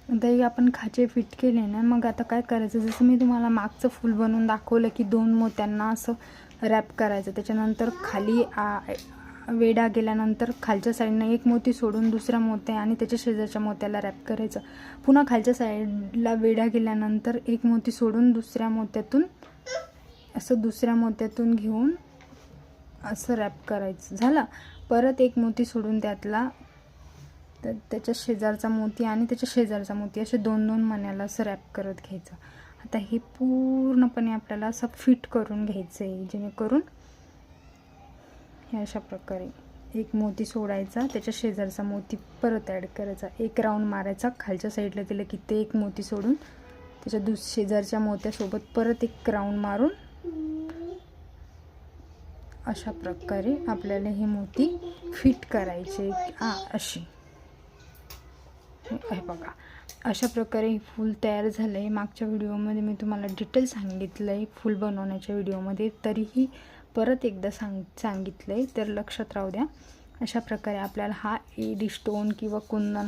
आता हे आपण खाचे फिट केले ना, मग आता काय करायचं, जसं मी तुम्हाला मागचं फूल बनवून दाखवलं की 2 मोत्यांना असं रॅप करायचं. त्याच्यानंतर खाली वेढा गेल्यानंतर खालच्या साईडनं 1 मोती सोडून दुसरा मोत्या आणि त्याच्या शेजारच्या मोत्याला रॅप करायचं. पुन्हा खालच्या साईडला वेढा गेल्यानंतर 1 मोती सोडून दुसऱ्या मोत्यातून घेऊन असं रॅप करायचं. झालं. परत 1 मोती सोडून त्यातला त्याच्या शेजारचा मोती आणि त्याच्या शेजारचा मोती असे 2-2 मण्याला असं रॅप करत घ्यायचं. आता हे पूर्णपणे आपल्याला असं फिट करून घ्यायचं आहे, जेणेकरून हे अशा प्रकारे 1 मोती सोडायचा, त्याच्या शेजारचा मोती परत ॲड करायचा, 1 राऊंड मारायचा, खालच्या साईडला दिलं की ते 1 मोती सोडून त्याच्या शेजारच्या मोत्यासोबत परत 1 राऊंड मारून अशा प्रकारे आपल्याला हे मोती फिट करायचे. अशी हे बघा, अशा प्रकारे फूल तयार झालं आहे. मागच्या व्हिडिओमध्ये मी तुम्हाला डिटेल सांगितलं आहे फूल बनवण्याच्या व्हिडिओमध्ये, तरीही परत एकदा सांगितलं आहे, तर लक्षात राहू द्या. अशा प्रकारे आपल्याला हा एडी स्टोन किंवा कुंदन